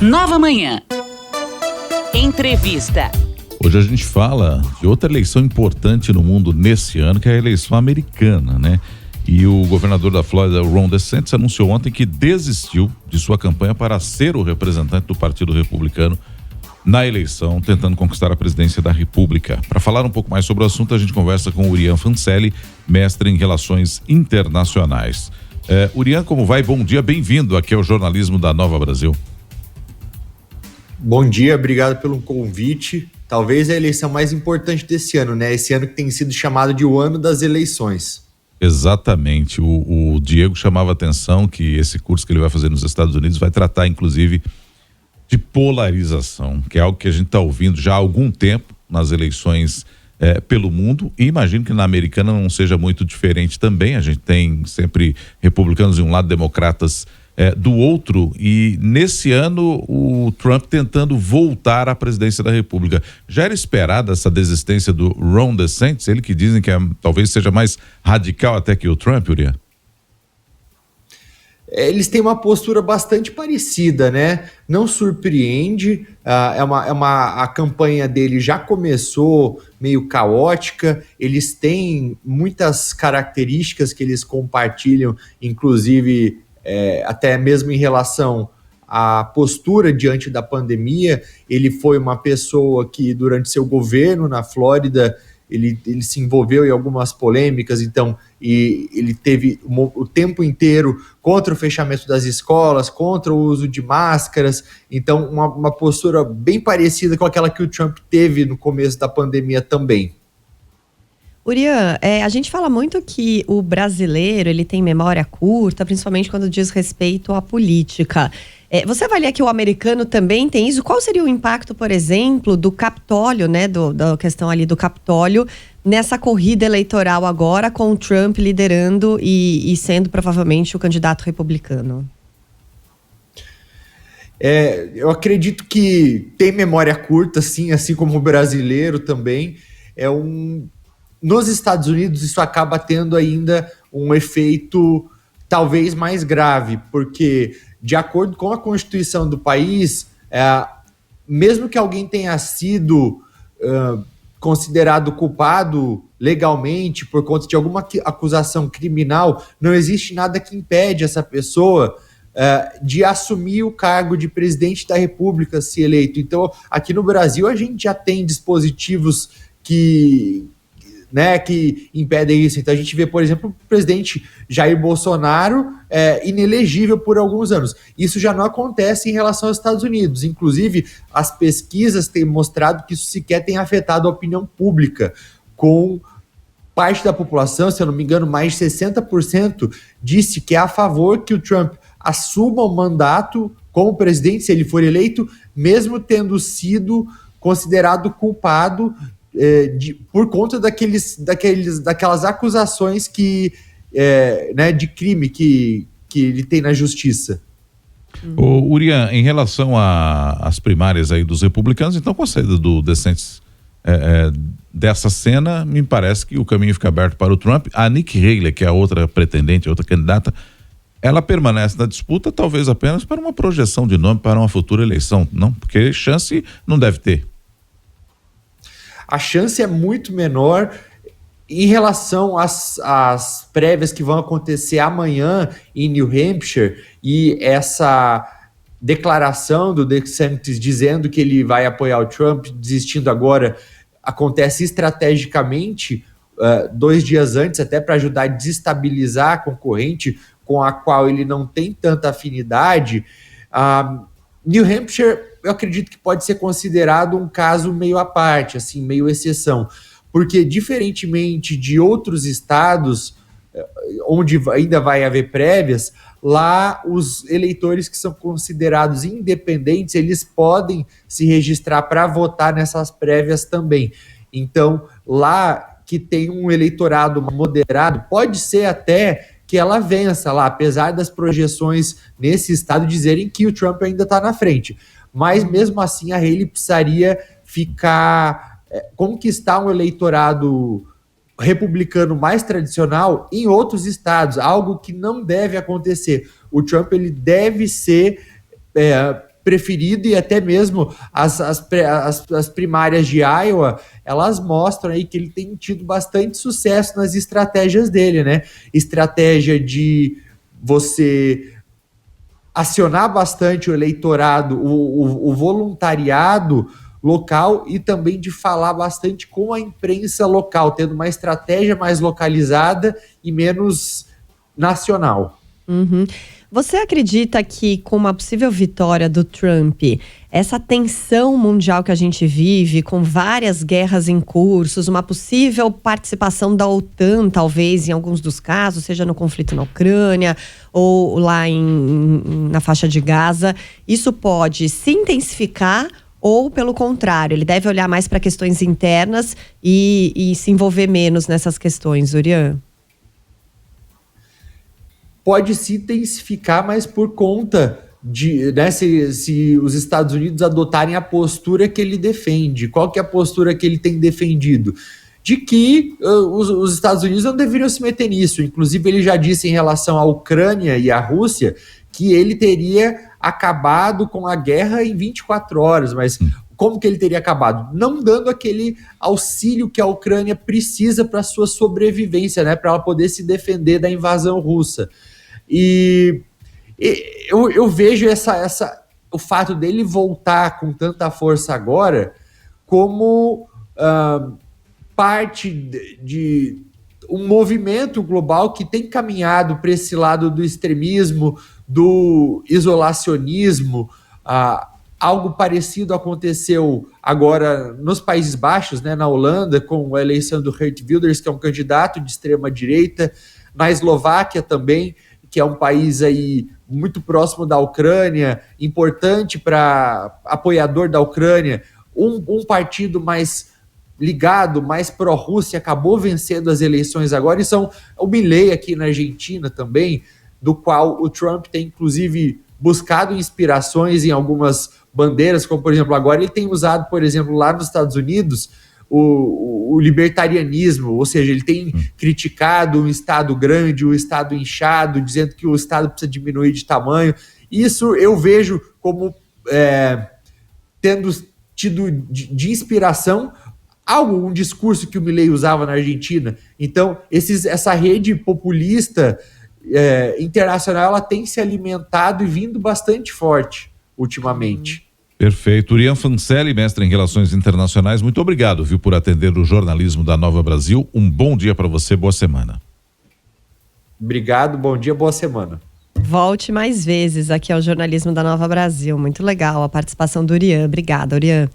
Nova Manhã. Entrevista. Hoje a gente fala de outra eleição importante no mundo nesse ano, que é a eleição americana, né? E o governador da Flórida, Ron DeSantis, anunciou ontem que desistiu de sua campanha para ser o representante do Partido Republicano na eleição, tentando conquistar a presidência da República. Para falar um pouco mais sobre o assunto, a gente conversa com o Urian Fancelli, mestre em Relações Internacionais. Urian, como vai? Bom dia, bem-vindo aqui ao Jornalismo da Nova Brasil. Bom dia, obrigado pelo convite. Talvez a eleição mais importante desse ano, né? Esse ano que tem sido chamado de o ano das eleições. Exatamente. O Diego chamava atenção que esse curso que ele vai fazer nos Estados Unidos vai tratar, inclusive, de polarização, que é algo que a gente está ouvindo já há algum tempo nas eleições pelo mundo, e imagino que na americana não seja muito diferente também. A gente tem sempre republicanos de um lado, democratas do outro, e nesse ano o Trump tentando voltar à presidência da República. Já era esperada essa desistência do Ron DeSantis, ele que dizem que talvez seja mais radical até que o Trump, Uriah? Eles têm uma postura bastante parecida, né? Não surpreende, a campanha dele já começou meio caótica, eles têm muitas características que eles compartilham, inclusive até mesmo em relação à postura diante da pandemia. Ele foi uma pessoa que durante seu governo na Flórida, ele se envolveu em algumas polêmicas, e ele teve o tempo inteiro contra o fechamento das escolas, contra o uso de máscaras. Então, uma postura bem parecida com aquela que o Trump teve no começo da pandemia também. Urian, a gente fala muito que o brasileiro ele tem memória curta, principalmente quando diz respeito à política. Você avalia que o americano também tem isso? Qual seria o impacto, por exemplo, do Capitólio, né, da questão ali do Capitólio, nessa corrida eleitoral agora, com o Trump liderando e sendo provavelmente o candidato republicano? Eu acredito que tem memória curta, sim, assim como o brasileiro também. Nos Estados Unidos, isso acaba tendo ainda um efeito talvez mais grave, porque, de acordo com a Constituição do país, mesmo que alguém tenha sido considerado culpado legalmente por conta de alguma acusação criminal, não existe nada que impede essa pessoa de assumir o cargo de presidente da República, se eleito. Então, aqui no Brasil, a gente já tem dispositivos que impedem isso. Então a gente vê, por exemplo, o presidente Jair Bolsonaro inelegível por alguns anos. Isso já não acontece em relação aos Estados Unidos. Inclusive, as pesquisas têm mostrado que isso sequer tem afetado a opinião pública, com parte da população, se eu não me engano, mais de 60% disse que é a favor que o Trump assuma o mandato como presidente, se ele for eleito, mesmo tendo sido considerado culpado por conta daquelas acusações de crime que ele tem na justiça. Urian, em relação às primárias aí dos republicanos, então com a saída do DeSantis dessa cena, me parece que o caminho fica aberto para o Trump. A Nikki Haley, que é a outra pretendente, a outra candidata, ela permanece na disputa talvez apenas para uma projeção de nome para uma futura eleição, não? Porque chance não deve ter. A chance é muito menor em relação às prévias que vão acontecer amanhã em New Hampshire, e essa declaração do DeSantis dizendo que ele vai apoiar o Trump, desistindo agora, acontece estrategicamente 2 dias antes, até para ajudar a desestabilizar a concorrente com a qual ele não tem tanta afinidade. New Hampshire, eu acredito que pode ser considerado um caso meio à parte, assim, meio exceção, porque diferentemente de outros estados onde ainda vai haver prévias, lá os eleitores que são considerados independentes, eles podem se registrar para votar nessas prévias também. Então, lá que tem um eleitorado moderado, pode ser até que ela vença lá, apesar das projeções nesse estado dizerem que o Trump ainda está na frente. Mas mesmo assim a Haley precisaria conquistar um eleitorado republicano mais tradicional em outros estados, algo que não deve acontecer. O Trump ele deve ser preferido, e até mesmo as primárias de Iowa, elas mostram aí que ele tem tido bastante sucesso nas estratégias dele, né? Estratégia de você acionar bastante o eleitorado, o voluntariado local, e também de falar bastante com a imprensa local, tendo uma estratégia mais localizada e menos nacional. Uhum. Você acredita que com uma possível vitória do Trump, essa tensão mundial que a gente vive, com várias guerras em cursos, uma possível participação da OTAN, talvez, em alguns dos casos, seja no conflito na Ucrânia ou lá na faixa de Gaza, isso pode se intensificar ou, pelo contrário, ele deve olhar mais para questões internas e se envolver menos nessas questões, Urian? Pode se intensificar, mas por conta de, né, se os Estados Unidos adotarem a postura que ele defende. Qual que é a postura que ele tem defendido? De que os Estados Unidos não deveriam se meter nisso. Inclusive, ele já disse em relação à Ucrânia e à Rússia que ele teria acabado com a guerra em 24 horas, mas como que ele teria acabado? Não dando aquele auxílio que a Ucrânia precisa para sua sobrevivência, né, para ela poder se defender da invasão russa. E eu vejo o fato dele voltar com tanta força agora como parte de um movimento global que tem caminhado para esse lado do extremismo, do isolacionismo. Algo parecido aconteceu agora nos Países Baixos, né, na Holanda, com a eleição do Geert Wilders, que é um candidato de extrema-direita, na Eslováquia também, que é um país aí muito próximo da Ucrânia, importante para apoiador da Ucrânia, um partido mais ligado, mais pró-Rússia, acabou vencendo as eleições agora, e são o Milei aqui na Argentina também, do qual o Trump tem inclusive buscado inspirações em algumas bandeiras, como por exemplo agora ele tem usado, por exemplo, lá nos Estados Unidos, o libertarianismo, ou seja, ele tem criticado um Estado grande, um Estado inchado, dizendo que o Estado precisa diminuir de tamanho. Isso eu vejo como tendo tido de inspiração um discurso que o Milei usava na Argentina. Então, essa rede populista internacional, ela tem se alimentado e vindo bastante forte ultimamente. Perfeito. Urian Fancelli, mestre em Relações Internacionais, muito obrigado, viu, por atender o jornalismo da Nova Brasil. Um bom dia para você, boa semana. Obrigado, bom dia, boa semana. Volte mais vezes aqui ao jornalismo da Nova Brasil. Muito legal a participação do Urian. Obrigada, Urian.